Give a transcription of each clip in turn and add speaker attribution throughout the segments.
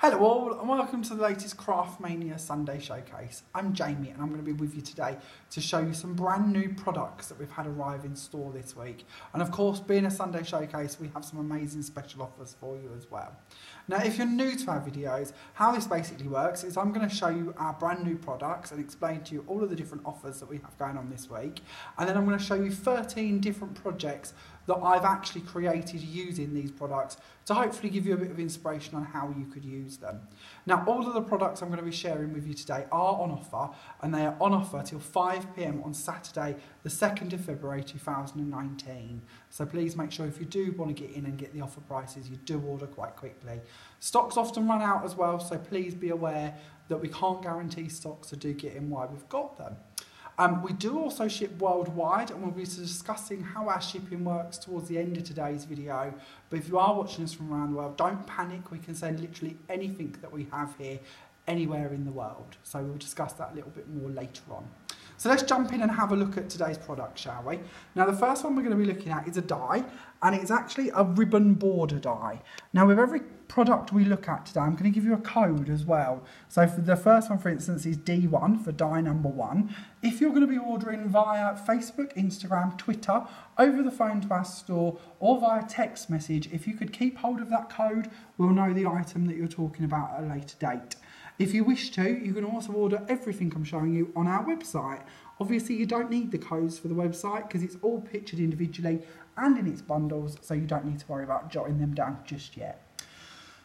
Speaker 1: Hello all and welcome to the latest Craftmania Sunday Showcase. I'm Jamie and I'm going to be with you today to show you some brand new products that we've had arrive in store this week. And of course, being a Sunday Showcase, we have some amazing special offers for you as well. Now, if you're new to our videos, how this basically works is I'm going to show you our brand new products and explain to you all of the different offers that we have going on this week. And then I'm going to show you 13 different projects that I've actually created using these products to hopefully give you a bit of inspiration on how you could use them. Now, all of the products I'm going to be sharing with you today are on offer, and they are on offer till 5 PM on Saturday, the 2nd of February 2019. So please make sure if you do want to get in and get the offer prices, you do order quite quickly. Stocks often run out as well, so please be aware that we can't guarantee stocks, so do get in while we've got them. We do also ship worldwide, and we'll be discussing how our shipping works towards the end of today's video. But if you are watching us from around the world, don't panic. We can send literally anything that we have here anywhere in the world. So we'll discuss that a little bit more later on. So let's jump in and have a look at today's product, shall we? Now, the first one we're going to be looking at is a die, and it's actually a ribbon border die. Now, with every product we look at today, I'm going to give you a code as well. So for the first one, for instance, is D1 for die number 1. If you're going to be ordering via Facebook, Instagram, Twitter, over the phone to our store, or via text message, if you could keep hold of that code, we'll know the item that you're talking about at a later date. If you wish to, you can also order everything I'm showing you on our website. Obviously, you don't need the codes for the website because it's all pictured individually and in its bundles, so you don't need to worry about jotting them down just yet.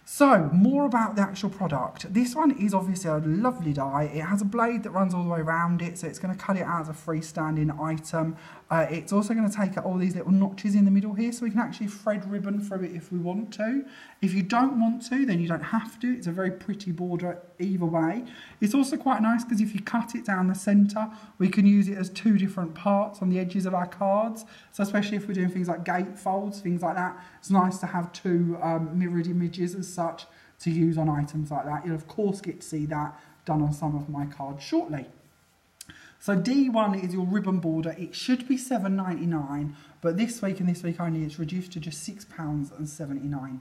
Speaker 1: So, more about the actual product. This one is obviously a lovely die. It has a blade that runs all the way around it, so it's going to cut it out as a freestanding item. It's also going to take out all these little notches in the middle here, so we can actually thread ribbon through it if we want to. If you don't want to, then you don't have to. It's a very pretty border either way. It's also quite nice because if you cut it down the centre, we can use it as 2 different parts on the edges of our cards. So especially if we're doing things like gatefolds, things like that, it's nice to have 2 mirrored images as such to use on items like that. You'll of course get to see that done on some of my cards shortly. So D1 is your ribbon border. It should be £7.99, but this week and this week only it's reduced to just £6.79.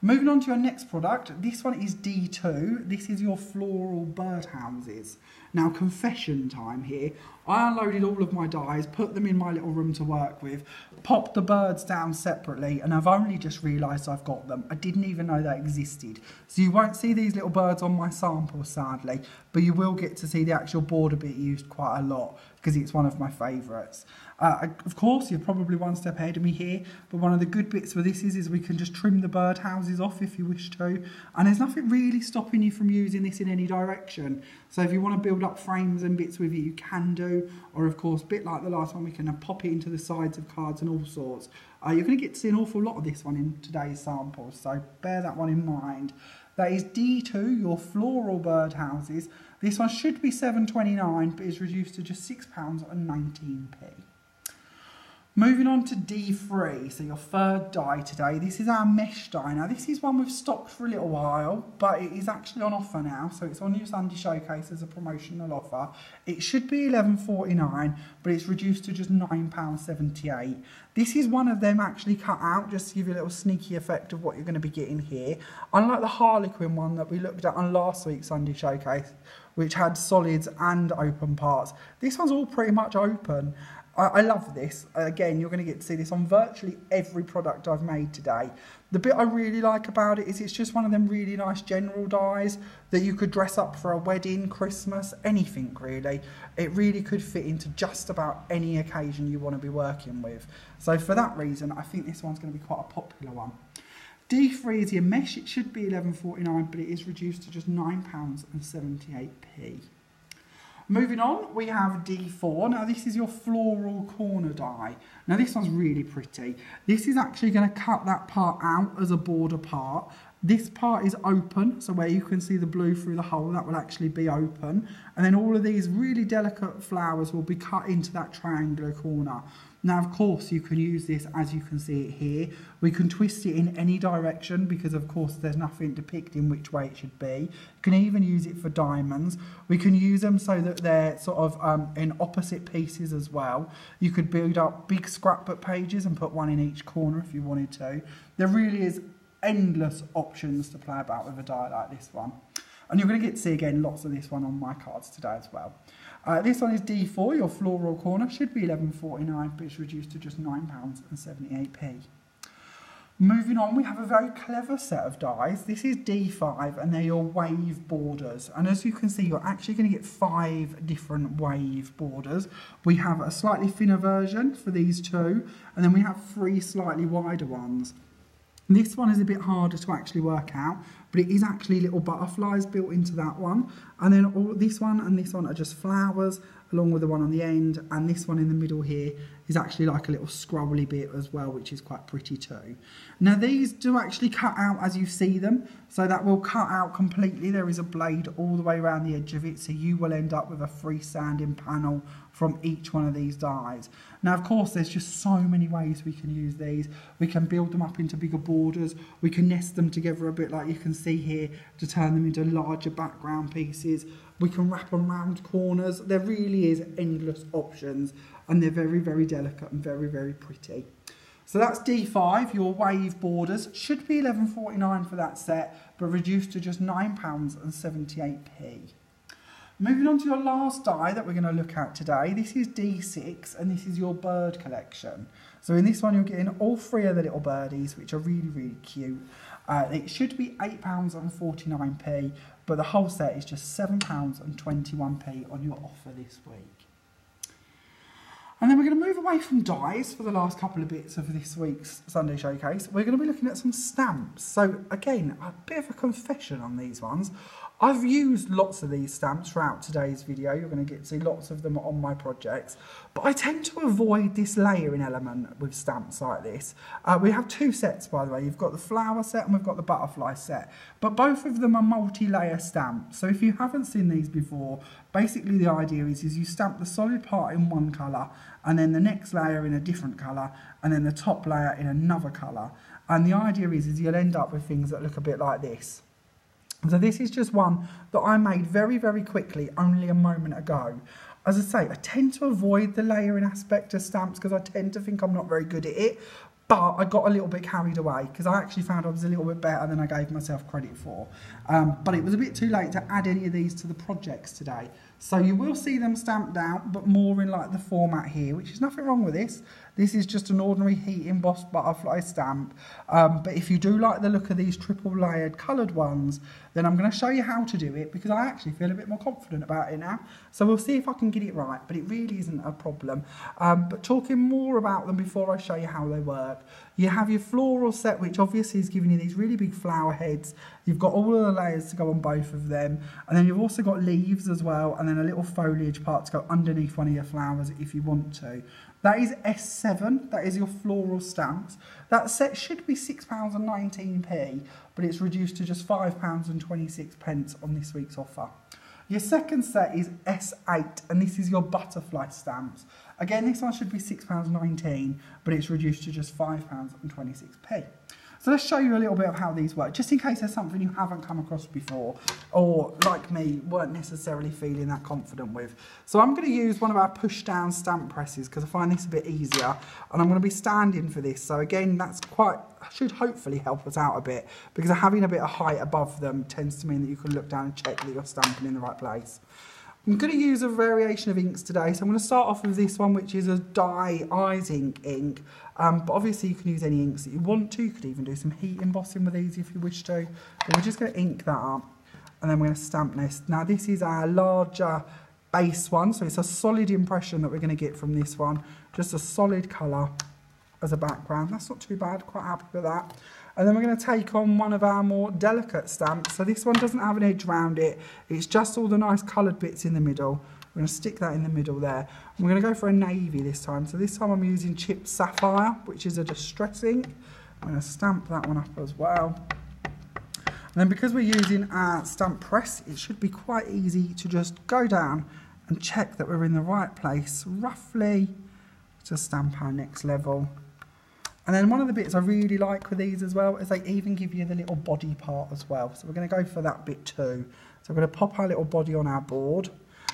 Speaker 1: Moving on to your next product, this one is D2. This is your floral birdhouses. Now, confession time here. I unloaded all of my dies, put them in my little room to work with, popped the birds down separately, and I've only just realised I've got them. I didn't even know they existed. So you won't see these little birds on my sample, sadly, but you will get to see the actual border bit used quite a lot because it's one of my favourites. Of course, you're probably one step ahead of me here, but one of the good bits for this is we can just trim the birdhouses off if you wish to, and there's nothing really stopping you from using this in any direction. So if you want to build up frames and bits with it, you can do, or of course, a bit like the last one, we can pop it into the sides of cards and all sorts. You're going to get to see an awful lot of this one in today's samples, so bear that one in mind. That is D2, your floral birdhouses. This one should be £7.29, but is reduced to just £6.19. Moving on to D3, so your third die today. This is our mesh die. Now, this is one we've stocked for a little while, but it is actually on offer now, so it's on your Sunday Showcase as a promotional offer. It should be £11.49, but it's reduced to just £9.78. This is one of them actually cut out, just to give you a little sneaky effect of what you're going to be getting here. Unlike the Harlequin one that we looked at on last week's Sunday Showcase, which had solids and open parts, this one's all pretty much open. I love this. Again, you're going to get to see this on virtually every product I've made today. The bit I really like about it is it's just one of them really nice general dies that you could dress up for a wedding, Christmas, anything really. It really could fit into just about any occasion you want to be working with. So for that reason, I think this one's going to be quite a popular one. D3 is your mesh. It should be £11.49, but it is reduced to just £9.78. Moving on, we have D4. Now, this is your floral corner die. Now, this one's really pretty. This is actually going to cut that part out as a border part. This part is open, so where you can see the blue through the hole, that will actually be open. And then all of these really delicate flowers will be cut into that triangular corner. Now, of course, you can use this as you can see it here. We can twist it in any direction because, of course, there's nothing depicting which way it should be. You can even use it for diamonds. We can use them so that they're sort of in opposite pieces as well. You could build up big scrapbook pages and put one in each corner if you wanted to. There really is endless options to play about with a die like this one. And you're going to get to see again lots of this one on my cards today as well. This one is D4, your floral corner, should be £11.49, but it's reduced to just £9.78. Moving on, we have a very clever set of dies. This is D5 and they're your wave borders. And as you can see, you're actually going to get 5 different wave borders. We have a slightly thinner version for these two, and then we have 3 slightly wider ones. This one is a bit harder to actually work out, but it is actually little butterflies built into that one. And then all this one and this one are just flowers, along with the one on the end, and this one in the middle here is actually like a little scrolly bit as well, which is quite pretty too. Now these do actually cut out as you see them, so that will cut out completely. There is a blade all the way around the edge of it, so you will end up with a freestanding panel from each one of these dies. Now of course there's just so many ways we can use these. We can build them up into bigger borders, we can nest them together a bit like you can see here to turn them into larger background pieces. We can wrap them round corners. There really is endless options, and they're very, very delicate and very, very pretty. So that's D5, your wave borders. Should be £11.49 for that set, but reduced to just £9.78. Moving on to your last die that we're going to look at today. This is D6, and this is your bird collection. So in this one, you're getting all 3 of the little birdies, which are really, really cute. It should be £8.49, but the whole set is just £7.21 on your offer this week. And then we're going to move away from dies for the last couple of bits of this week's Sunday Showcase. We're going to be looking at some stamps. So again, a bit of a confession on these ones. I've used lots of these stamps throughout today's video. You're going to get to see lots of them on my projects. But I tend to avoid this layering element with stamps like this. We have 2 sets, by the way. You've got the flower set and we've got the butterfly set. But both of them are multi-layer stamps. So if you haven't seen these before, basically the idea is you stamp the solid part in one colour, and then the next layer in a different colour, and then the top layer in another colour. And the idea is you'll end up with things that look a bit like this. So this is just one that I made very, very quickly, only a moment ago. As I say, I tend to avoid the layering aspect of stamps because I tend to think I'm not very good at it. But I got a little bit carried away because I actually found I was a little bit better than I gave myself credit for. But it was a bit too late to add any of these to the projects today. So you will see them stamped out, but more in like the format here, which is nothing wrong with this. This is just an ordinary heat embossed butterfly stamp. But if you do like the look of these triple layered coloured ones, then I'm going to show you how to do it because I actually feel a bit more confident about it now. So we'll see if I can get it right, but it really isn't a problem. But talking more about them before I show you how they work. You have your floral set, which obviously is giving you these really big flower heads. You've got all of the layers to go on both of them. And then you've also got leaves as well, and then a little foliage part to go underneath one of your flowers if you want to. That is S7, that is your floral stamps. That set should be £6.19, but it's reduced to just £5.26 on this week's offer. Your second set is S8, and this is your butterfly stamps. Again, this one should be £6.19, but it's reduced to just £5.26. So let's show you a little bit of how these work, just in case there's something you haven't come across before, or like me, weren't necessarily feeling that confident with. So I'm going to use one of our push-down stamp presses because I find this a bit easier, and I'm going to be standing for this. So again, that's should hopefully help us out a bit, because having a bit of height above them tends to mean that you can look down and check that you're stamping in the right place. I'm going to use a variation of inks today, so I'm going to start off with this one, which is a dye eyes ink. But obviously you can use any inks that you want to. You could even do some heat embossing with these if you wish to. But we're just going to ink that up, and then we're going to stamp this. Now this is our larger base one, so it's a solid impression that we're going to get from this one. Just a solid colour as a background. That's not too bad, quite happy with that. And then we're going to take on one of our more delicate stamps. So this one doesn't have an edge around it. It's just all the nice coloured bits in the middle. We're going to stick that in the middle there. And we're going to go for a navy this time. So this time I'm using chipped sapphire, which is a distress ink. I'm going to stamp that one up as well. And then because we're using our stamp press, it should be quite easy to just go down and check that we're in the right place, roughly, to stamp our next level. And then one of the bits I really like with these as well is they even give you the little body part as well. So we're going to go for that bit too. So we're going to pop our little body on our board.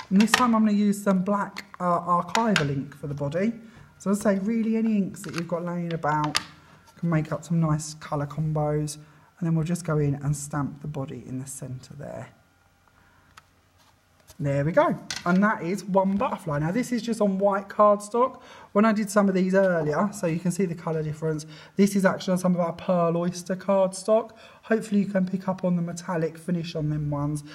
Speaker 1: And this time I'm going to use some black archival ink for the body. So as I say, really any inks that you've got laying about can make up some nice colour combos. And then we'll just go in and stamp the body in the centre there. There we go. And that is one butterfly. Now this is just on white cardstock. When I did some of these earlier, so you can see the colour difference, this is actually on some of our Pearl Oyster cardstock. Hopefully you can pick up on the metallic finish on them ones.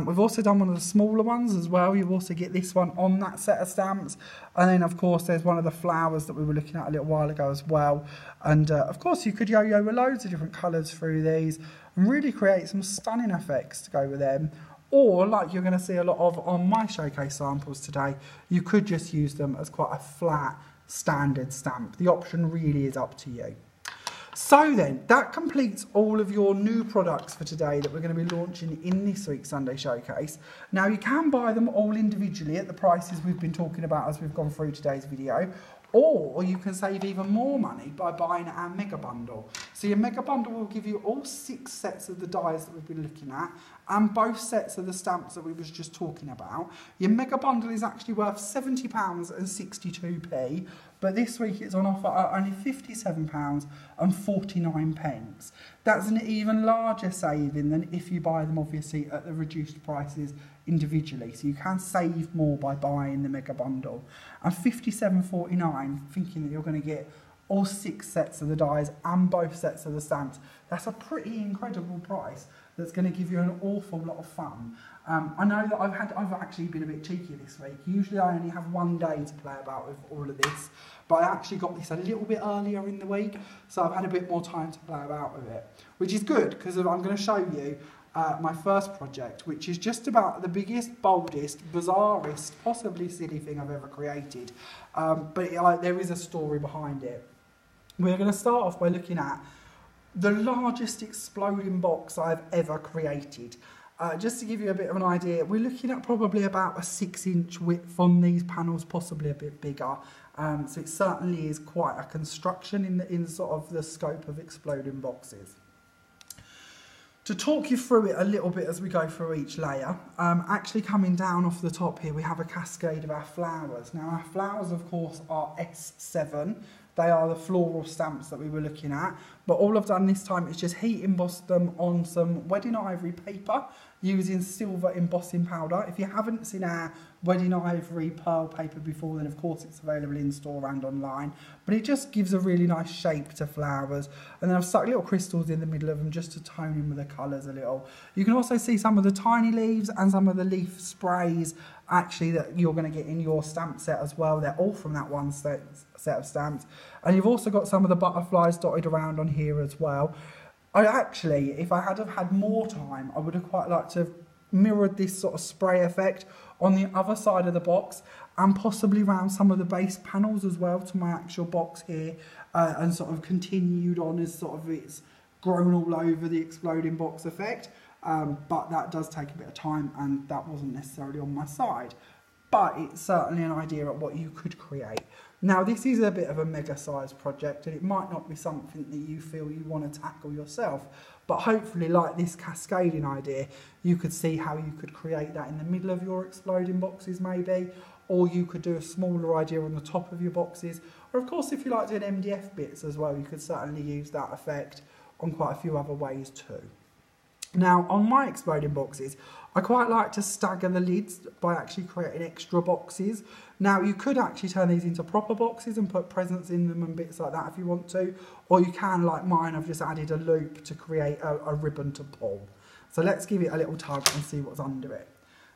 Speaker 1: We've also done one of the smaller ones as well. You also get this one on that set of stamps. And then of course there's one of the flowers that we were looking at a little while ago as well. And of course you could yo-yo with loads of different colours through these and really create some stunning effects to go with them. Or, like you're going to see a lot of on my showcase samples today, you could just use them as quite a flat, standard stamp. The option really is up to you. So then, that completes all of your new products for today that we're going to be launching in this week's Sunday Showcase. Now, you can buy them all individually at the prices we've been talking about as we've gone through today's video. Or you can save even more money by buying our mega bundle. So your mega bundle will give you all 6 sets of the dies that we've been looking at and both sets of the stamps that we was just talking about. Your mega bundle is actually worth £70.62p, but this week it's on offer at only £57.49. That's an even larger saving than if you buy them obviously at the reduced prices individually. So you can save more by buying the mega bundle. And £57.49, thinking that you're going to get all 6 sets of the dies and both sets of the stamps, that's a pretty incredible price that's going to give you an awful lot of fun. I know that I've actually been a bit cheeky this week. Usually I only have 1 day to play about with all of this, but I actually got this a little bit earlier in the week, so I've had a bit more time to play about with it, which is good because I'm going to show you my first project, which is just about the biggest, boldest, bizarrest, possibly silly thing I've ever created. But there is a story behind it. We're going to start off by looking at the largest exploding box I've ever created. Just to give you a bit of an idea, we're looking at probably about a 6-inch width on these panels, possibly a bit bigger. So it certainly is quite a construction in sort of the scope of exploding boxes. To talk you through it a little bit as we go through each layer, actually coming down off the top here, we have a cascade of our flowers. Now our flowers, of course, are S7. They are the floral stamps that we were looking at. But all I've done this time is just heat embossed them on some wedding ivory paper using silver embossing powder. If you haven't seen our wedding ivory pearl paper before, then of course it's available in store and online. But it just gives a really nice shape to flowers. And then I've stuck little crystals in the middle of them just to tone in with the colours a little. You can also see some of the tiny leaves and some of the leaf sprays actually that you're going to get in your stamp set as well. They're all from that one set of stamps. And you've also got some of the butterflies dotted around on here as well. If I had have had more time, I would have quite liked to have mirrored this sort of spray effect on the other side of the box and possibly around some of the base panels as well to my actual box here, and sort of continued on as sort of it's grown all over the exploding box effect. But that does take a bit of time and that wasn't necessarily on my side. But it's certainly an idea of what you could create. Now this is a bit of a mega sized project and it might not be something that you feel you want to tackle yourself, but hopefully like this cascading idea, you could see how you could create that in the middle of your exploding boxes maybe, or you could do a smaller idea on the top of your boxes, or of course if you like doing MDF bits as well, you could certainly use that effect on quite a few other ways too. Now on my exploding boxes, I quite like to stagger the lids by actually creating extra boxes. Now you could actually turn these into proper boxes and put presents in them and bits like that if you want to, or you can, like mine, I've just added a loop to create a ribbon to pull. So let's give it a little tug and see what's under it.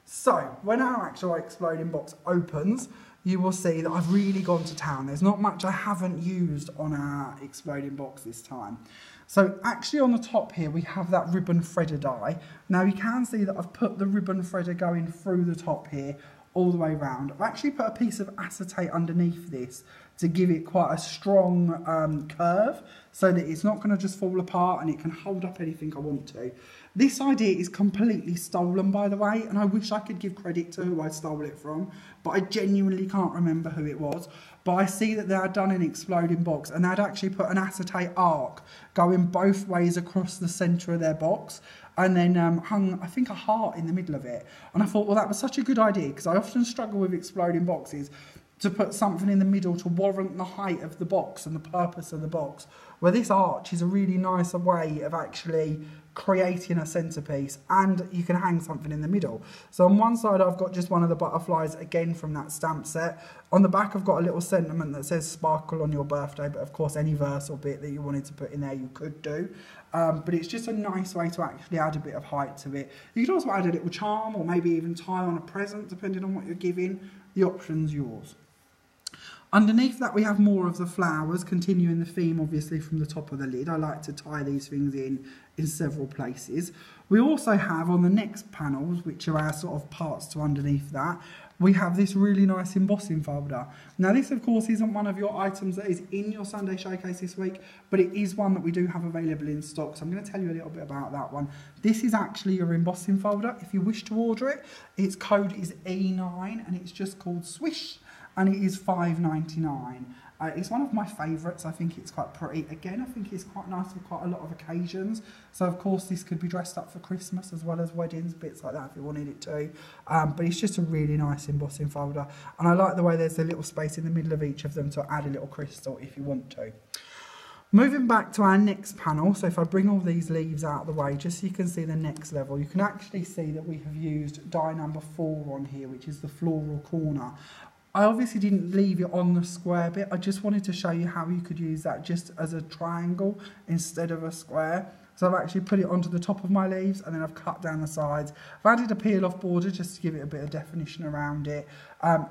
Speaker 1: So when our actual exploding box opens, you will see that I've really gone to town. There's not much I haven't used on our exploding box this time. So actually on the top here, we have that ribbon threader die. Now you can see that I've put the ribbon threader going through the top here, all the way around. I've actually put a piece of acetate underneath this to give it quite a strong curve so that it's not going to just fall apart and it can hold up anything I want to. This idea is completely stolen, by the way, and I wish I could give credit to who I stole it from, but I genuinely can't remember who it was. But I see that they had done an exploding box and they'd actually put an acetate arc going both ways across the centre of their box and then hung, I think, a heart in the middle of it. And I thought, well, that was such a good idea because I often struggle with exploding boxes to put something in the middle to warrant the height of the box and the purpose of the box, where this arch is a really nice way of actually creating a centerpiece, and you can hang something in the middle. So on one side I've got just one of the butterflies, again from that stamp set. On the back I've got a little sentiment that says sparkle on your birthday, but of course any verse or bit that you wanted to put in there you could do. But it's just a nice way to actually add a bit of height to it. You could also add a little charm or maybe even tie on a present depending on what you're giving. The option's yours. Underneath that we have more of the flowers, continuing the theme obviously from the top of the lid. I like to tie these things in several places. We also have on the next panels, which are our sort of parts to underneath that, we have this really nice embossing folder. Now this of course isn't one of your items that is in your Sunday Showcase this week, but it is one that we do have available in stock, so I'm going to tell you a little bit about that one. This is actually your embossing folder. If you wish to order it, its code is E9 and it's just called Swish, and it is $5.99. It's one of my favourites. I think it's quite pretty. Again, I think it's quite nice for quite a lot of occasions. So of course this could be dressed up for Christmas as well as weddings, bits like that if you wanted it to. But it's just a really nice embossing folder. And I like the way there's a little space in the middle of each of them to add a little crystal if you want to. Moving back to our next panel, so if I bring all these leaves out of the way, just so you can see the next level, you can actually see that we have used die number 4 on here, which is the floral corner. I obviously didn't leave it on the square bit. I just wanted to show you how you could use that just as a triangle instead of a square. So I've actually put it onto the top of my leaves and then I've cut down the sides. I've added a peel off border just to give it a bit of definition around it.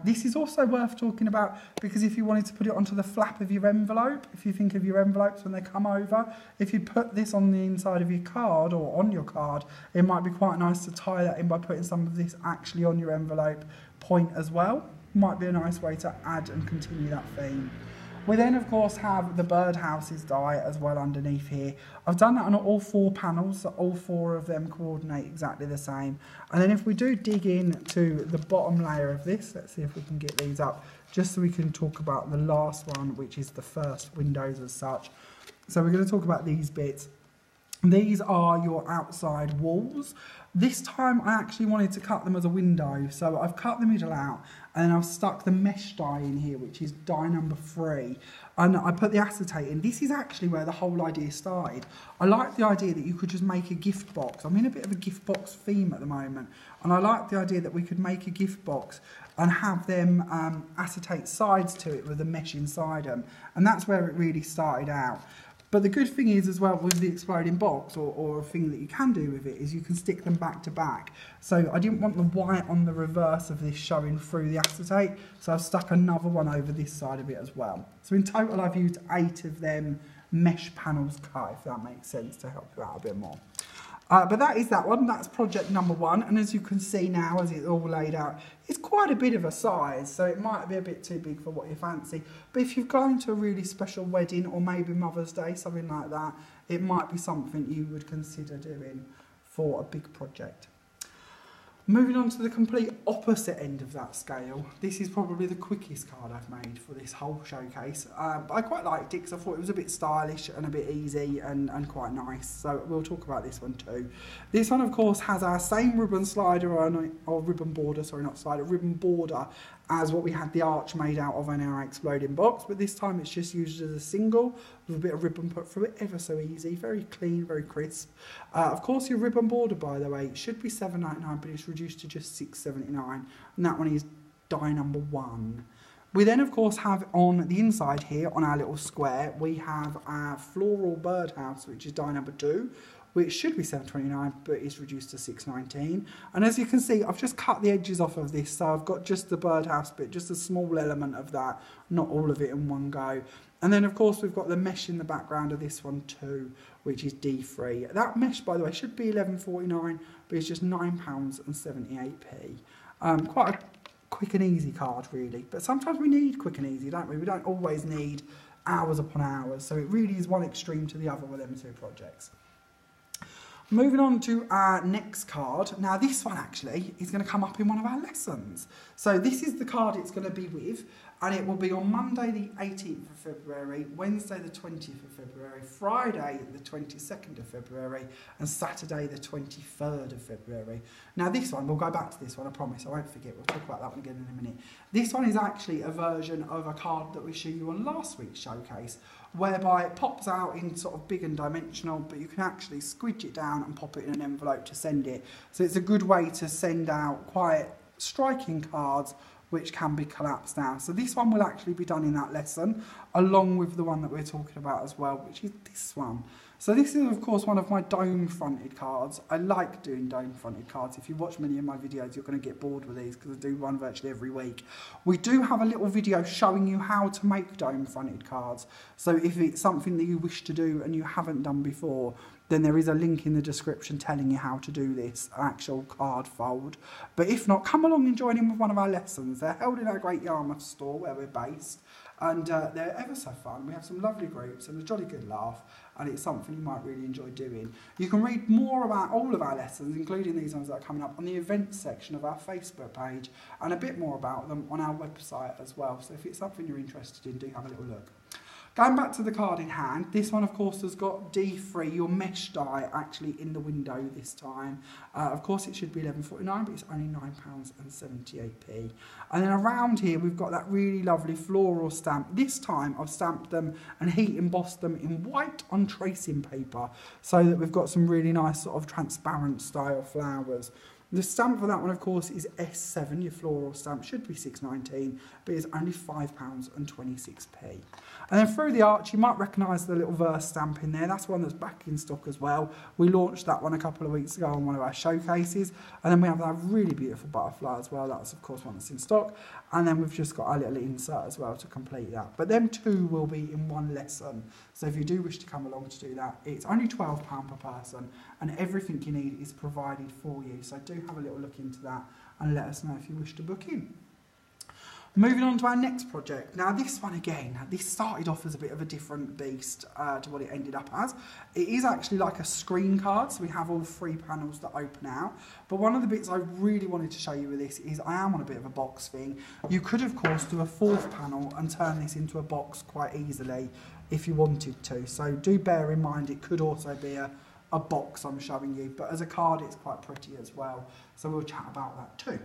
Speaker 1: This is also worth talking about because if you wanted to put it onto the flap of your envelope, if you think of your envelopes when they come over, if you put this on the inside of your card or on your card, it might be quite nice to tie that in by putting some of this actually on your envelope point as well. Might be a nice way to add and continue that theme. We then of course have the birdhouses die as well underneath here. I've done that on all 4 panels, so all 4 of them coordinate exactly the same. And then if we do dig in to the bottom layer of this, let's see if we can get these up, just so we can talk about the last one, which is the first windows as such. So we're going to talk about these bits. These are your outside walls. This time I actually wanted to cut them as a window, so I've cut the middle out and I've stuck the mesh die in here, which is die number 3, and I put the acetate in. This is actually where the whole idea started. I like the idea that you could just make a gift box. I'm in a bit of a gift box theme at the moment, and I like the idea that we could make a gift box and have them acetate sides to it with the mesh inside them, and that's where it really started out. But the good thing is as well with the exploding box, or a thing that you can do with it, is you can stick them back to back. So I didn't want the white on the reverse of this showing through the acetate, so I've stuck another one over this side of it as well. So in total I've used 8 of them mesh panels cut, if that makes sense, to help you out a bit more. But that is that one, that's project number 1, and as you can see now, as it's all laid out, it's quite a bit of a size, so it might be a bit too big for what you fancy. But if you're going to a really special wedding, or maybe Mother's Day, something like that, it might be something you would consider doing for a big project. Moving on to the complete opposite end of that scale, this is probably the quickest card I've made for this whole showcase. But I quite liked it because I thought it was a bit stylish and a bit easy and quite nice. So we'll talk about this one too. This one, of course, has our same ribbon slider or ribbon border, sorry, not slider, ribbon border as what we had the arch made out of in our exploding box. But this time it's just used as a single with a bit of ribbon put through it, ever so easy, very clean, very crisp. Of course, your ribbon border, by the way, should be $7.99, but it's reduced to just $6.79, and that one is die number 1. We then, of course, have on the inside here, on our little square, we have our floral birdhouse, which is die number 2, which should be $7.29, but it's reduced to $6.19. And as you can see, I've just cut the edges off of this, so I've got just the birdhouse bit, just a small element of that, not all of it in one go. And then, of course, we've got the mesh in the background of this one too, which is D3. That mesh, by the way, should be $11.49, but it's just £9.78p. Quite a quick and easy card, really. But sometimes we need quick and easy, don't we? We don't always need hours upon hours. So it really is one extreme to the other with them 2 projects. Moving on to our next card. Now this one actually is going to come up in one of our lessons. So this is the card it's going to be with. And it will be on Monday the 18th of February, Wednesday the 20th of February, Friday the 22nd of February, and Saturday the 23rd of February. Now this one, we'll go back to this one, I promise, I won't forget, we'll talk about that one again in a minute. This one is actually a version of a card that we showed you on last week's showcase, whereby it pops out in sort of big and dimensional, but you can actually squidge it down and pop it in an envelope to send it. So it's a good way to send out quite striking cards which can be collapsed down. So this one will actually be done in that lesson, along with the one that we're talking about as well, which is this one. So this is, of course, one of my dome-fronted cards. I like doing dome-fronted cards. If you watch many of my videos, you're going to get bored with these because I do one virtually every week. We do have a little video showing you how to make dome-fronted cards. So if it's something that you wish to do and you haven't done before, then there is a link in the description telling you how to do this actual card fold. But if not, come along and join in with one of our lessons. They're held in our Great Yarmouth store where we're based, and they're ever so fun. We have some lovely groups and a jolly good laugh, and it's something you might really enjoy doing. You can read more about all of our lessons, including these ones that are coming up, on the events section of our Facebook page, and a bit more about them on our website as well. So if it's something you're interested in, do have a little look. Going back to the card in hand, this one of course has got D3, your mesh die, actually in the window this time. Of course it should be £11.49, but it's only £9.78p. And then around here we've got that really lovely floral stamp. This time I've stamped them and heat embossed them in white on tracing paper, so that we've got some really nice sort of transparent style flowers. The stamp for that one, of course, is S7. Your floral stamp should be £6.19, but it's only £5.26p. And then through the arch, you might recognise the little verse stamp in there. That's one that's back in stock as well. We launched that one a couple of weeks ago on one of our showcases. And then we have that really beautiful butterfly as well. That's, of course, one that's in stock. And then we've just got our little insert as well to complete that. But them two will be in one lesson. So if you do wish to come along to do that, it's only £12 per person, and everything you need is provided for you. So do have a little look into that and let us know if you wish to book in. Moving on to our next project. Now this one again, this started off as a bit of a different beast to what it ended up as. It is actually like a screen card, so we have all 3 panels that open out. But one of the bits I really wanted to show you with this is I am on a bit of a box thing. You could of course do a 4th panel and turn this into a box quite easily if you wanted to. So do bear in mind it could also be a box I'm showing you, but as a card it's quite pretty as well. So we'll chat about that too.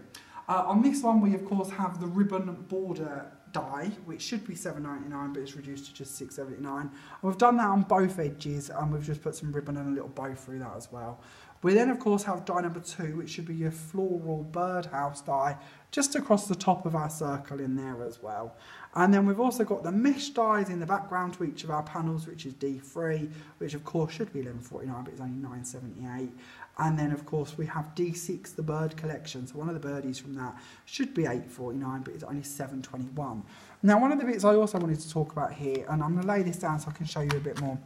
Speaker 1: On this one we of course have the ribbon border die, which should be £7.99 but it's reduced to just £6.79. And we've done that on both edges, and we've just put some ribbon and a little bow through that as well. We then of course have die number 2, which should be your floral birdhouse die, just across the top of our circle in there as well. And then we've also got the mesh dies in the background to each of our panels, which is D3, which of course should be £11.49 but it's only £9.78. And then of course we have D6, the bird collection, so one of the birdies from that should be £8.49 but it's only £7.21. Now one of the bits I also wanted to talk about here, and I'm going to lay this down so I can show you a bit more.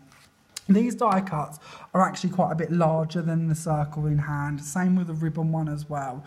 Speaker 1: These die cuts are actually quite a bit larger than the circle in hand, same with the ribbon one as well.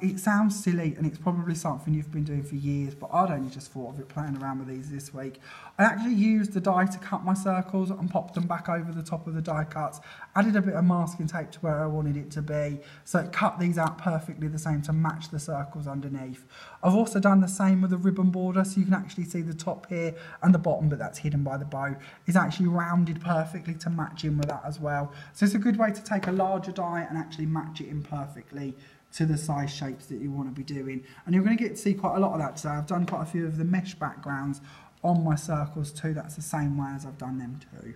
Speaker 1: It sounds silly and it's probably something you've been doing for years, but I'd only just thought of it playing around with these this week. I actually used the die to cut my circles and popped them back over the top of the die cuts, added a bit of masking tape to where I wanted it to be, so it cut these out perfectly the same to match the circles underneath. I've also done the same with the ribbon border, so you can actually see the top here and the bottom, but that's hidden by the bow, is actually rounded perfectly to match in with that as well. So it's a good way to take a larger die and actually match it in perfectly to the size shapes that you want to be doing. And you're going to get to see quite a lot of that today. I've done quite a few of the mesh backgrounds on my circles too. That's the same way as I've done them too.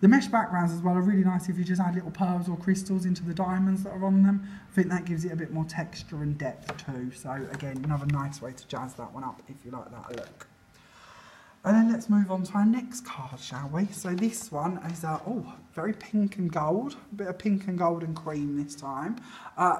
Speaker 1: The mesh backgrounds as well are really nice if you just add little pearls or crystals into the diamonds that are on them. I think that gives it a bit more texture and depth too. So again, another nice way to jazz that one up if you like that look. And then let's move on to our next card, shall we? So this one is, very pink and gold. A bit of pink and gold and cream this time.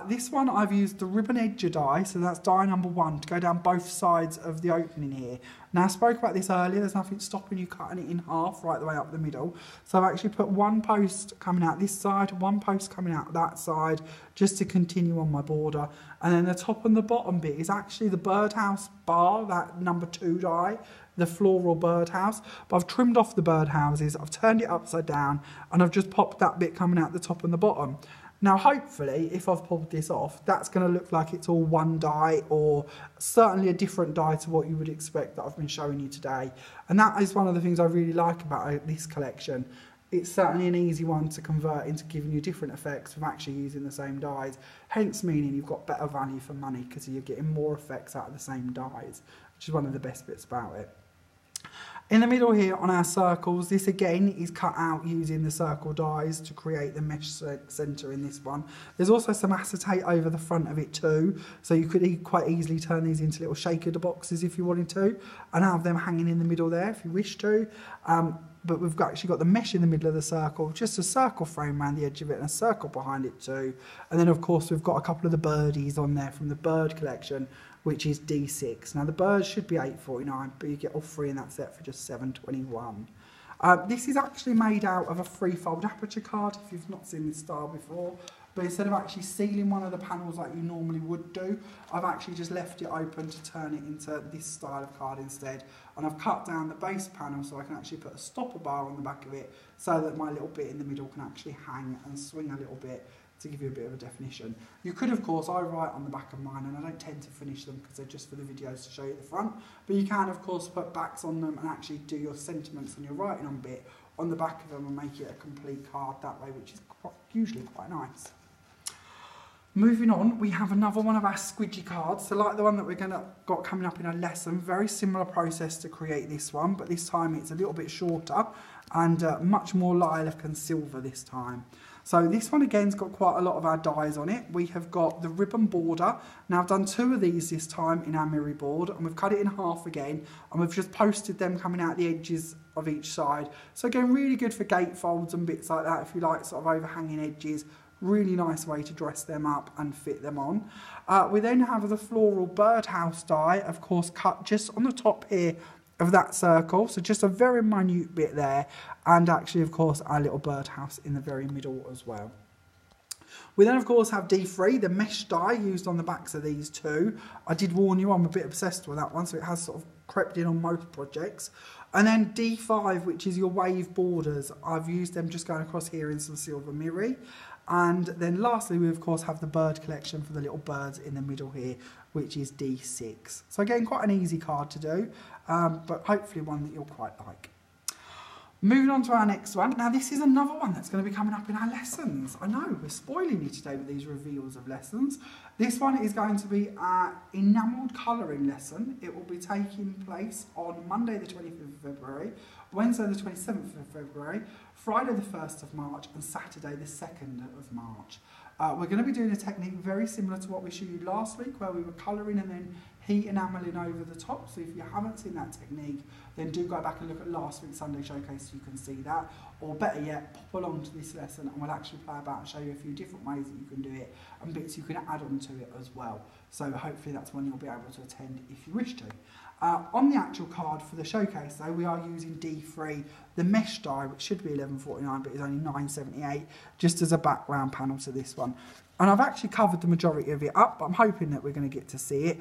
Speaker 1: This one I've used the ribbon edger die, so that's die number 1, to go down both sides of the opening here. Now I spoke about this earlier, there's nothing stopping you cutting it in half right the way up the middle. So I've actually put one post coming out this side, one post coming out that side, just to continue on my border. And then the top and the bottom bit is actually the birdhouse bar, that number 2 die, the floral birdhouse, but I've trimmed off the birdhouses, I've turned it upside down, and I've just popped that bit coming out the top and the bottom. Now hopefully, if I've pulled this off, that's going to look like it's all one die, or certainly a different die to what you would expect that I've been showing you today. And that is one of the things I really like about this collection. It's certainly an easy one to convert into giving you different effects from actually using the same dies, hence meaning you've got better value for money because you're getting more effects out of the same dies, which is one of the best bits about it. In the middle here on our circles, this again is cut out using the circle dies to create the mesh centre in this one. There's also some acetate over the front of it too, so you could quite easily turn these into little shaker boxes if you wanted to, and have them hanging in the middle there if you wish to. But we've actually got the mesh in the middle of the circle, just a circle frame around the edge of it and a circle behind it too. And then of course we've got a couple of the birdies on there from the bird collection, which is D6. Now the birds should be $8.49, but you get all three in that set for just $7.21. This is actually made out of a three-fold aperture card, if you've not seen this style before. But instead of actually sealing one of the panels like you normally would do, I've actually just left it open to turn it into this style of card instead. And I've cut down the base panel so I can actually put a stopper bar on the back of it so that my little bit in the middle can actually hang and swing a little bit to give you a bit of a definition. You could, of course, I write on the back of mine, and I don't tend to finish them because they're just for the videos to show you the front, but you can, of course, put backs on them and actually do your sentiments and your writing on bit on the back of them and make it a complete card that way, which is usually quite nice. Moving on, we have another one of our squidgy cards. So like the one that we're got coming up in a lesson, very similar process to create this one, but this time it's a little bit shorter and much more lilac and silver this time. So this one again's got quite a lot of our dies on it. We have got the ribbon border. Now I've done 2 of these this time in our mirror board, and we've cut it in half again, and we've just posted them coming out the edges of each side. So again, really good for gatefolds and bits like that if you like sort of overhanging edges. Really nice way to dress them up and fit them on. We then have the floral birdhouse die, of course, cut just on the top here of that circle, so just a very minute bit there, and actually, of course, our little birdhouse in the very middle as well. We then, of course, have D3, the mesh die used on the backs of these two. I did warn you, I'm a bit obsessed with that one, so it has sort of crept in on most projects. And then D5, which is your wave borders. I've used them just going across here in some silver mirror. And then lastly, we of course have the bird collection for the little birds in the middle here, which is D6. So again, quite an easy card to do, but hopefully one that you'll quite like. Moving on to our next one. Now this is another one that's going to be coming up in our lessons. I know, we're spoiling you today with these reveals of lessons. This one is going to be our enamelled colouring lesson. It will be taking place on Monday the 25th of February, Wednesday the 27th of February, Friday the 1st of March and Saturday the 2nd of March. We're going to be doing a technique very similar to what we showed you last week, where we were colouring and then heat enamelling over the top. So if you haven't seen that technique, then do go back and look at last week's Sunday Showcase so you can see that. Or better yet, pop along to this lesson and we'll actually play about and show you a few different ways that you can do it and bits you can add on to it as well. So hopefully that's one you'll be able to attend if you wish to. On the actual card for the showcase though, we are using D3, the mesh die, which should be $11.49 but is only $9.78, just as a background panel to this one. And I've actually covered the majority of it up, but I'm hoping that we're going to get to see it.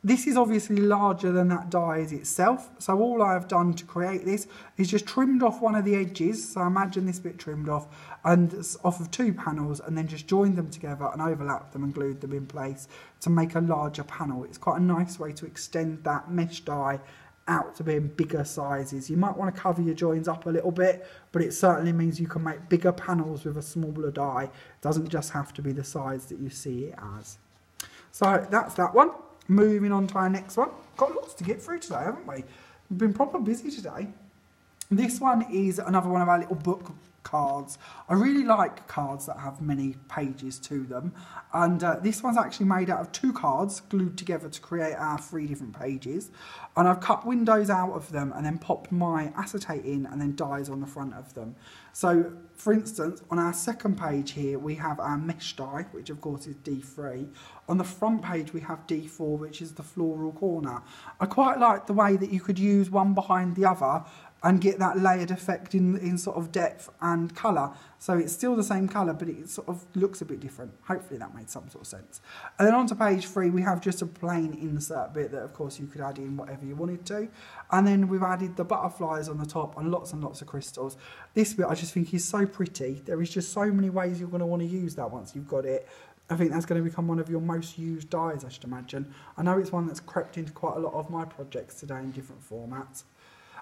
Speaker 1: This is obviously larger than that die is itself, so all I have done to create this is just trimmed off one of the edges, so imagine this bit trimmed off, and off of 2 panels, and then just joined them together and overlapped them and glued them in place to make a larger panel. It's quite a nice way to extend that mesh die out to being bigger sizes. You might want to cover your joins up a little bit, but it certainly means you can make bigger panels with a smaller die. It doesn't just have to be the size that you see it as. So that's that one. Moving on to our next one. Got lots to get through today, haven't we? We've been proper busy today. This one is another one of our little book cards. I really like cards that have many pages to them, and this one's actually made out of 2 cards glued together to create our 3 different pages, and I've cut windows out of them and then popped my acetate in and then dies on the front of them. So for instance, on our second page here we have our mesh die, which of course is D3. On the front page we have D4, which is the floral corner. I quite like the way that you could use one behind the other and get that layered effect in sort of depth and colour. So it's still the same colour, but it sort of looks a bit different. Hopefully that made some sort of sense. And then on to page 3, we have just a plain insert bit that of course you could add in whatever you wanted to. And then we've added the butterflies on the top and lots of crystals. This bit I just think is so pretty. There is just so many ways you're going to want to use that once you've got it. I think that's going to become one of your most used dies, I should imagine. I know it's one that's crept into quite a lot of my projects today in different formats.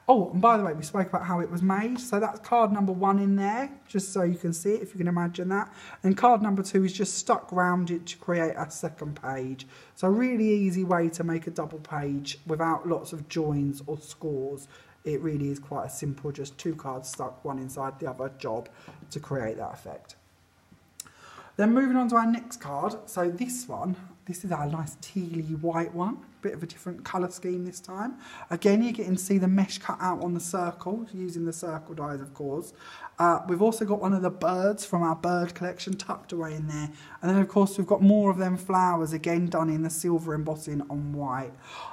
Speaker 1: Oh, and by the way, we spoke about how it was made. So that's card number 1 in there, just so you can see it, if you can imagine that. And card number 2 is just stuck round it to create a second page. So a really easy way to make a double page without lots of joins or scores. It really is quite a simple, just 2 cards stuck one inside the other job to create that effect. Then moving on to our next card. So this one, this is our nice tealy white one. Bit of a different colour scheme this time. Again, you're getting to see the mesh cut out on the circle, using the circle dies, of course. We've also got one of the birds from our bird collection tucked away in there. And then, of course, we've got more of them flowers, again, done in the silver embossing on white.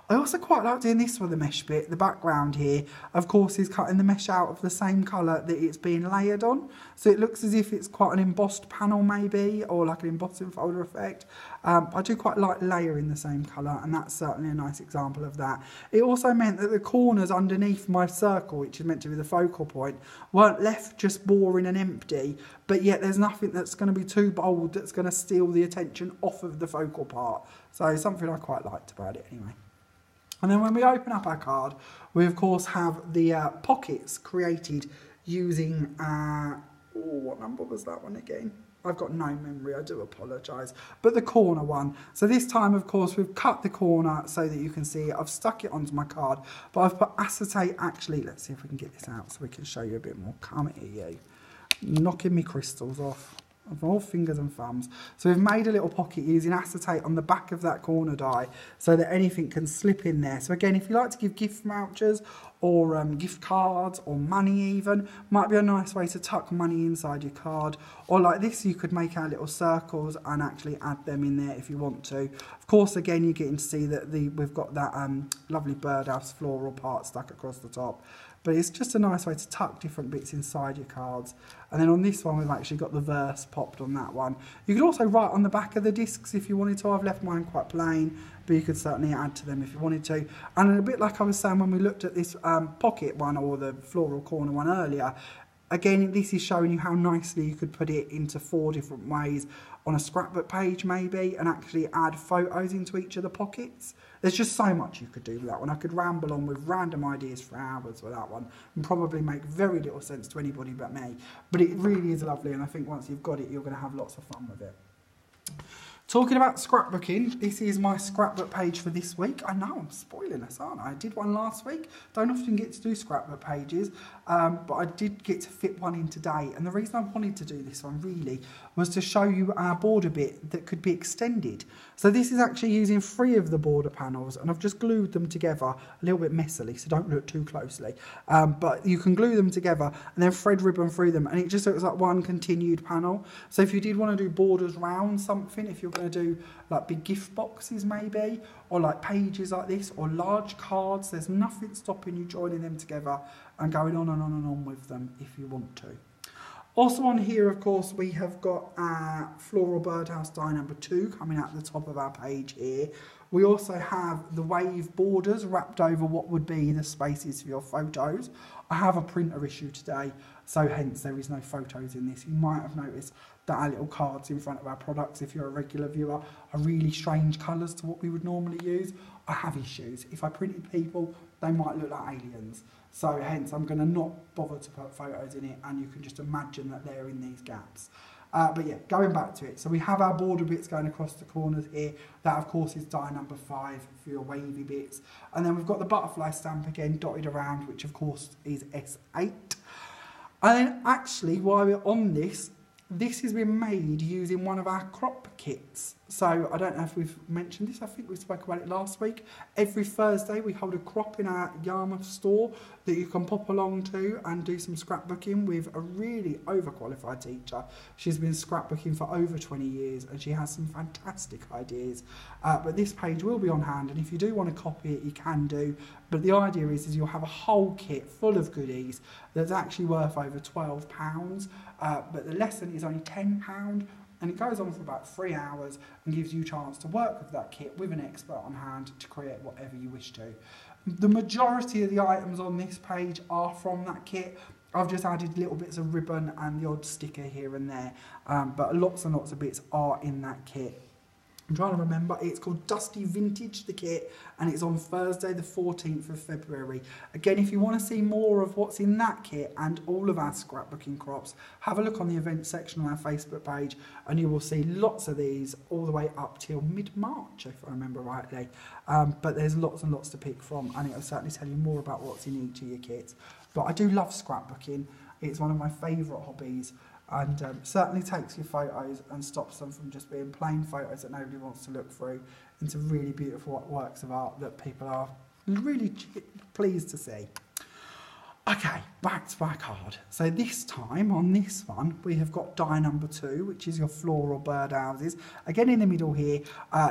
Speaker 1: I also quite like doing this with the mesh bit. The background here, of course, is cutting the mesh out of the same colour that it's being layered on. So it looks as if it's quite an embossed panel, maybe, or like an embossing folder effect. I do quite like layering the same colour, and that's certainly a nice example of that. It also meant that the corners underneath my circle, which is meant to be the focal point, weren't left just boring and empty, but yet there's nothing that's going to be too bold that's going to steal the attention off of the focal part. So something I quite liked about it anyway. And then when we open up our card, we of course have the pockets created using, what number was that one again? I've got no memory, I do apologise. But the corner one. So this time, of course, we've cut the corner so that you can see it. I've stuck it onto my card, but I've put acetate, actually, let's see if we can get this out so we can show you a bit more. Come here, you. Knocking me crystals off. Of all fingers and thumbs. So we've made a little pocket using acetate on the back of that corner die so that anything can slip in there. So again, if you like to give gift vouchers or gift cards or money even, might be a nice way to tuck money inside your card. Or like this, you could make our little circles and actually add them in there if you want to. Of course, again, you're getting to see that we've got that lovely birdhouse floral part stuck across the top. But it's just a nice way to tuck different bits inside your cards. And then on this one, we've actually got the verse popped on that one. You could also write on the back of the discs if you wanted to. I've left mine quite plain, but you could certainly add to them if you wanted to. And a bit like I was saying when we looked at this pocket one or the floral corner one earlier, again, this is showing you how nicely you could put it into 4 different ways on a scrapbook page maybe, and actually add photos into each of the pockets. There's just so much you could do with that one. I could ramble on with random ideas for hours with that one and probably make very little sense to anybody but me. But it really is lovely, and I think once you've got it, you're going to have lots of fun with it. Talking about scrapbooking, this is my scrapbook page for this week. I know I'm spoiling us, aren't I? I did one last week. Don't often get to do scrapbook pages, but I did get to fit one in today. And the reason I wanted to do this one really was to show you our border bit that could be extended. So this is actually using 3 of the border panels, and I've just glued them together a little bit messily, so don't look too closely. But you can glue them together and then thread ribbon through them, and it just looks like one continued panel. So if you did want to do borders round something, if you're going to do like big gift boxes maybe, or like pages like this, or large cards, there's nothing stopping you joining them together and going on and on and on with them if you want to. Also on here, of course, we have got our floral birdhouse die number 2 coming out the top of our page here. We also have the wave borders wrapped over what would be the spaces for your photos. I have a printer issue today, so hence there is no photos in this. You might have noticed that our little cards in front of our products, if you're a regular viewer, are really strange colours to what we would normally use. I have issues. If I printed people, they might look like aliens. So hence I'm going to not bother to put photos in it, and you can just imagine that they're in these gaps. But yeah, going back to it. So we have our border bits going across the corners here. That of course is die number 5 for your wavy bits. And then we've got the butterfly stamp again dotted around, which of course is S8. And then actually, while we're on this, this has been made using one of our crop kits. So I don't know if we've mentioned this, I think we spoke about it last week. Every Thursday we hold a crop in our Yarmouth store that you can pop along to and do some scrapbooking with a really overqualified teacher. She's been scrapbooking for over 20 years and she has some fantastic ideas. But this page will be on hand, and if you do want to copy it, you can do. But the idea is you'll have a whole kit full of goodies that's actually worth over £12, but the lesson is only £10. And it goes on for about 3 hours and gives you a chance to work with that kit with an expert on hand to create whatever you wish to. The majority of the items on this page are from that kit. I've just added little bits of ribbon and the odd sticker here and there, but lots and lots of bits are in that kit. I'm trying to remember, it's called Dusty Vintage, the kit, and it's on Thursday the 14th of February. Again, if you want to see more of what's in that kit and all of our scrapbooking crops, have a look on the events section on our Facebook page and you will see lots of these all the way up till mid-March, if I remember rightly. But there's lots and lots to pick from, and it'll certainly tell you more about what's in each of your kits. But I do love scrapbooking. It's one of my favourite hobbies. And certainly takes your photos and stops them from just being plain photos that nobody wants to look through into really beautiful works of art that people are really pleased to see. Okay, back to our card. So this time, on this one, we have got die number 2, which is your floral birdhouses. Again, in the middle here.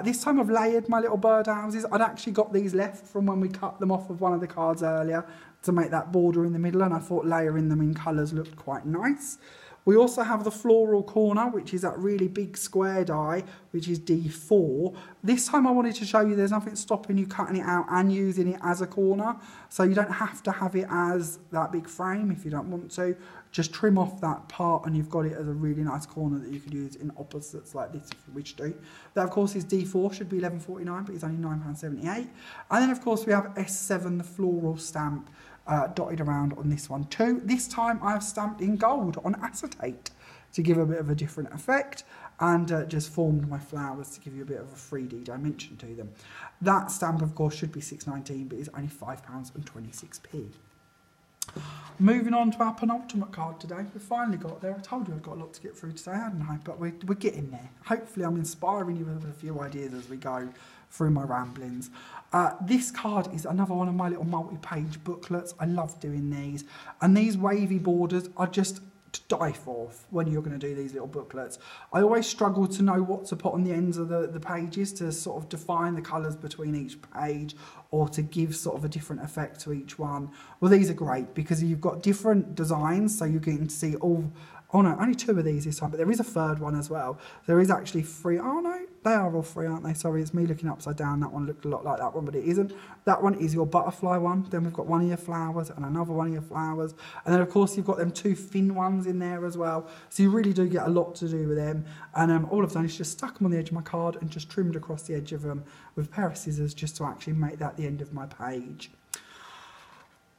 Speaker 1: This time I've layered my little birdhouses. I'd actually got these left from when we cut them off of one of the cards earlier to make that border in the middle, and I thought layering them in colours looked quite nice. We also have the floral corner, which is that really big square die, which is D4. This time I wanted to show you there's nothing stopping you cutting it out and using it as a corner. So you don't have to have it as that big frame if you don't want to. Just trim off that part and you've got it as a really nice corner that you could use in opposites like this if you wish to. That of course is D4, should be £11.49, but it's only £9.78. And then of course we have S7, the floral stamp. Dotted around on this one too. This time I've stamped in gold on acetate to give a bit of a different effect, and just formed my flowers to give you a bit of a 3D dimension to them. That stamp of course should be £6.19, but it's only £5.26. Moving on to our penultimate card today. We finally got there. I told you I've got a lot to get through today, hadn't I? But we're getting there. Hopefully I'm inspiring you with a few ideas as we go through my ramblings. This card is another one of my little multi-page booklets. I love doing these. And these wavy borders are just to die for when you're going to do these little booklets. I always struggle to know what to put on the ends of the pages to sort of define the colours between each page or to give sort of a different effect to each one. Well, these are great because you've got different designs, so you're getting to see all. Oh no, only 2 of these this time, but there is a third one as well. There is actually 3. Oh no, they are all 3, aren't they? Sorry, it's me looking upside down. That one looked a lot like that one, but it isn't. That one is your butterfly one. Then we've got one of your flowers and another one of your flowers. And then of course you've got them 2 thin ones in there as well. So you really do get a lot to do with them. And all I've done is just stuck them on the edge of my card and just trimmed across the edge of them with a pair of scissors just to actually make that the end of my page.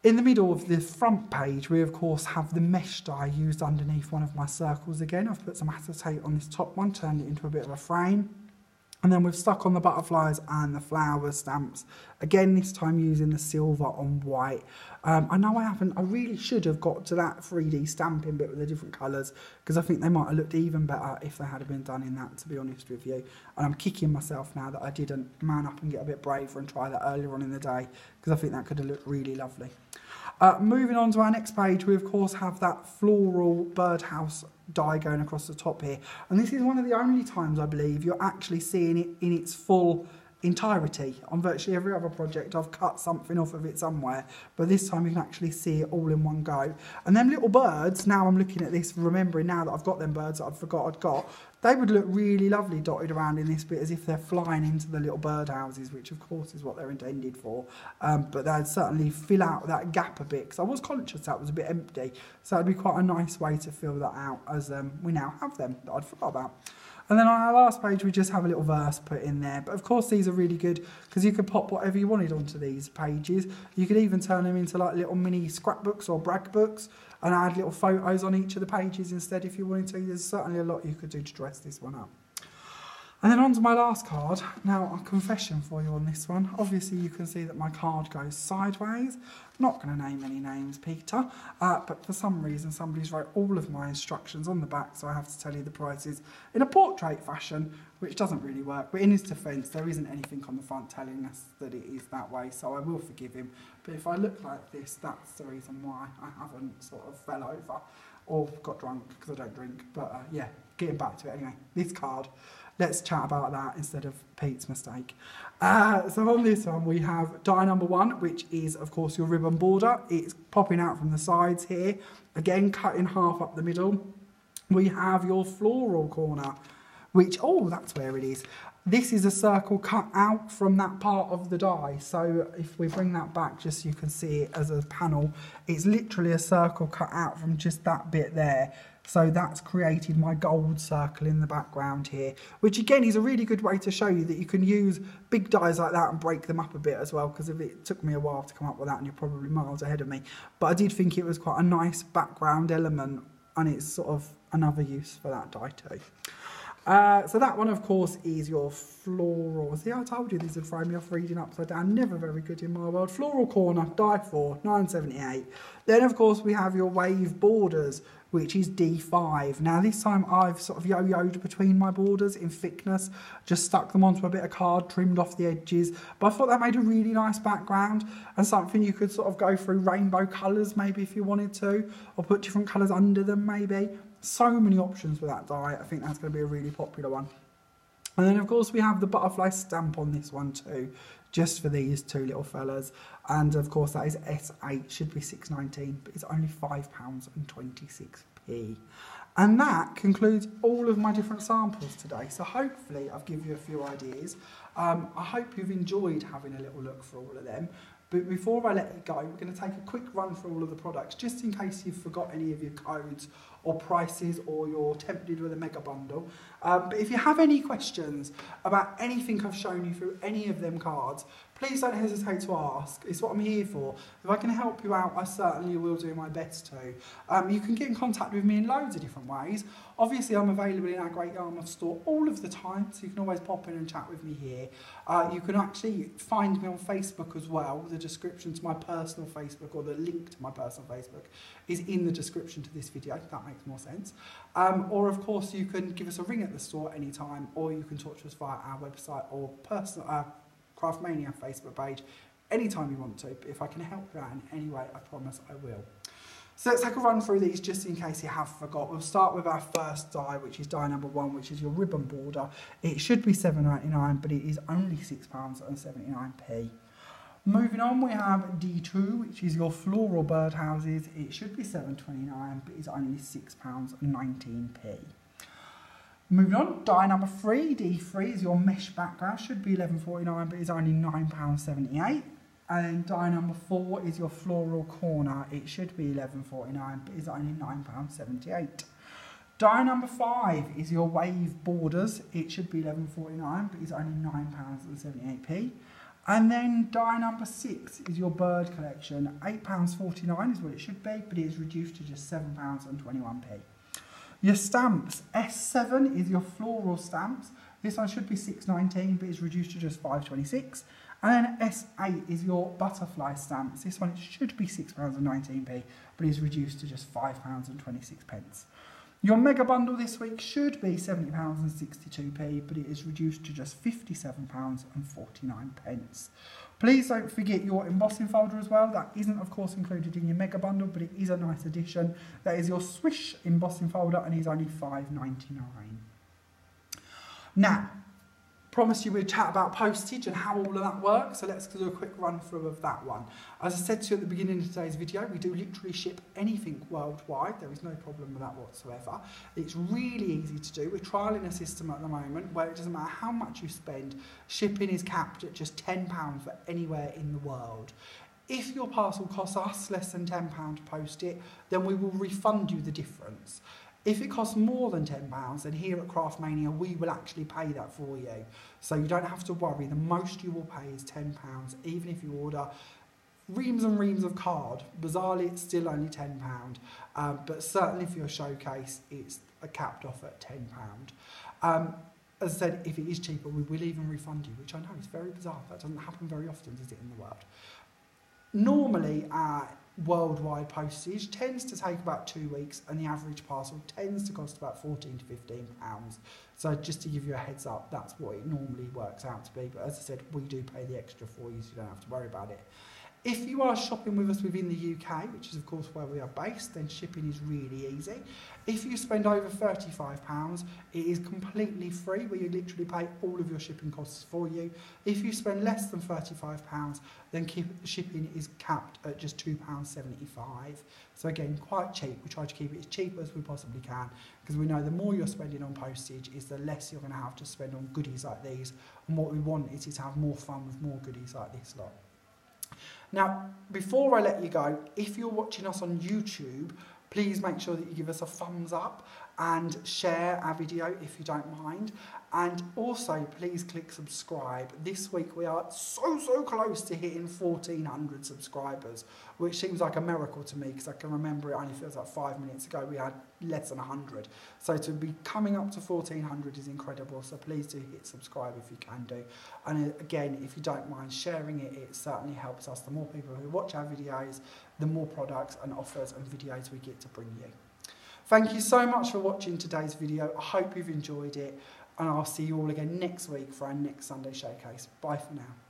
Speaker 1: In the middle of the front page, we of course have the mesh die used underneath one of my circles again. I've put some acetate on this top one, turned it into a bit of a frame. And then we've stuck on the butterflies and the flower stamps. Again, this time using the silver on white. I know I haven't, I really should have got to that 3D stamping bit with the different colours, because I think they might have looked even better if they had been done in that, to be honest with you. And I'm kicking myself now that I didn't man up and get a bit braver and try that earlier on in the day, because I think that could have looked really lovely. Moving on to our next page, we of course have that floral birdhouse die going across the top here. And this is one of the only times, I believe, you're actually seeing it in its full entirety. On virtually every other project, I've cut something off of it somewhere, but this time you can actually see it all in one go. And them little birds, now I'm looking at this, remembering now that I've got them birds that I forgot I'd got, they would look really lovely dotted around in this bit as if they're flying into the little bird houses, which of course is what they're intended for. But they'd certainly fill out that gap a bit, because I was conscious that was a bit empty. So it'd be quite a nice way to fill that out, as we now have them that I'd forgot about. And then on our last page, we just have a little verse put in there. But of course, these are really good because you could pop whatever you wanted onto these pages. You could even turn them into like little mini scrapbooks or brag books and add little photos on each of the pages instead if you wanted to. There's certainly a lot you could do to dress this one up. And then on to my last card. Now, a confession for you on this one. Obviously, you can see that my card goes sideways. I'm not going to name any names, Peter, but for some reason, somebody's wrote all of my instructions on the back, so I have to tell you the prices in a portrait fashion, which doesn't really work. But in his defence, there isn't anything on the front telling us that it is that way, so I will forgive him. But if I look like this, that's the reason why I haven't sort of fell over or got drunk, because I don't drink. But yeah, getting back to it anyway. This card. Let's chat about that instead of Pete's mistake. So on this one, we have die number 1, which is, of course, your ribbon border. It's popping out from the sides here. Again, cut in half up the middle. We have your floral corner, which, oh, that's where it is. This is a circle cut out from that part of the die. So if we bring that back just so you can see it as a panel, it's literally a circle cut out from just that bit there. So that's created my gold circle in the background here, which again is a really good way to show you that you can use big dies like that and break them up a bit as well, because it took me a while to come up with that and you're probably miles ahead of me. But I did think it was quite a nice background element, and it's sort of another use for that die too. So that one, of course, is your floral. See, I told you these would throw me off reading upside down. Never very good in my world. Floral corner, die 4, 9.78. Then, of course, we have your wave borders, which is D5. Now, this time I've sort of yo-yoed between my borders in thickness, just stuck them onto a bit of card, trimmed off the edges. But I thought that made a really nice background and something you could sort of go through rainbow colours maybe if you wanted to, or put different colours under them maybe. So many options with that die. I think that's going to be a really popular one. And then, of course, we have the butterfly stamp on this one too, just for these two little fellas. And, of course, that is S8, should be £6.19, but it's only £5.26. And that concludes all of my different samples today. So hopefully I've given you a few ideas. I hope you've enjoyed having a little look for all of them. But before I let you go, we're going to take a quick run through all of the products, just in case you've forgot any of your codes or prices, or you're tempted with a mega bundle. But if you have any questions about anything I've shown you through any of them cards, please don't hesitate to ask. It's what I'm here for. If I can help you out, I certainly will do my best to. You can get in contact with me in loads of different ways. Obviously, I'm available in our Great Yarmouth store all of the time, so you can always pop in and chat with me here. You can actually find me on Facebook as well. The description to my personal Facebook, or the link to my personal Facebook, is in the description to this video, if that makes more sense. Or, of course, you can give us a ring at the store anytime, or you can talk to us via our website or personal Craftmania Facebook page anytime you want to. But if I can help you out in any way, I promise I will. So let's take a run through these just in case you have forgot. We'll start with our first die, which is die number 1, which is your ribbon border. It should be £7.99, but it is only £6.79. Moving on, we have D2, which is your floral birdhouses. It should be £7.29, but it's only £6.19. Moving on, die number 3, D3 is your mesh background. Should be £11.49, but it's only £9.78. And then die number 4 is your floral corner. It should be £11.49, but it's only £9.78. Die number 5 is your wave borders. It should be £11.49, but it's only £9.78. And then die number 6 is your bird collection. £8.49 is what it should be, but it is reduced to just £7.21. Your stamps, S7 is your floral stamps. This one should be £6.19, but it's reduced to just £5.26. And then S8 is your butterfly stamps. This one should be £6.19, but is reduced to just £5.26. Your mega bundle this week should be £70.62, but it is reduced to just £57.49. Please don't forget your embossing folder as well. That isn't, of course, included in your mega bundle, but it is a nice addition. That is your Swish embossing folder, and is only £5.99. Now, promised you we'd chat about postage and how all of that works, so let's do a quick run through of that one. As I said to you at the beginning of today's video, we do literally ship anything worldwide. There is no problem with that whatsoever. It's really easy to do. We're trialling a system at the moment where it doesn't matter how much you spend, shipping is capped at just £10 for anywhere in the world. If your parcel costs us less than £10 to post it, then we will refund you the difference. If it costs more than £10, then here at Craftmania, we will actually pay that for you. So you don't have to worry. The most you will pay is £10, even if you order reams and reams of card. Bizarrely, it's still only £10. But certainly for your showcase, it's capped off at £10. as I said, if it is cheaper, we will even refund you, which I know is very bizarre. That doesn't happen very often, does it, in the world? Normally, our worldwide postage tends to take about 2 weeks, and the average parcel tends to cost about £14 to £15. So just to give you a heads up, that's what it normally works out to be. But as I said, we do pay the extra for you, so you don't have to worry about it. If you are shopping with us within the UK, which is of course where we are based, then shipping is really easy. If you spend over £35, it is completely free, where you literally pay all of your shipping costs for you. If you spend less than £35, then shipping is capped at just £2.75. So again, quite cheap. We try to keep it as cheap as we possibly can, because we know the more you're spending on postage is the less you're going to have to spend on goodies like these. And what we want is to have more fun with more goodies like this lot. Now, before I let you go, if you're watching us on YouTube, please make sure that you give us a thumbs up and share our video if you don't mind. And also, please click subscribe. This week we are so close to hitting 1,400 subscribers, which seems like a miracle to me, because I can remember it only feels like 5 minutes ago we had less than 100. So to be coming up to 1,400 is incredible. So please do hit subscribe if you can do. And again, if you don't mind sharing it, it certainly helps us. The more people who watch our videos, the more products and offers and videos we get to bring you. Thank you so much for watching today's video. I hope you've enjoyed it, and I'll see you all again next week for our next Sunday Showcase. Bye for now.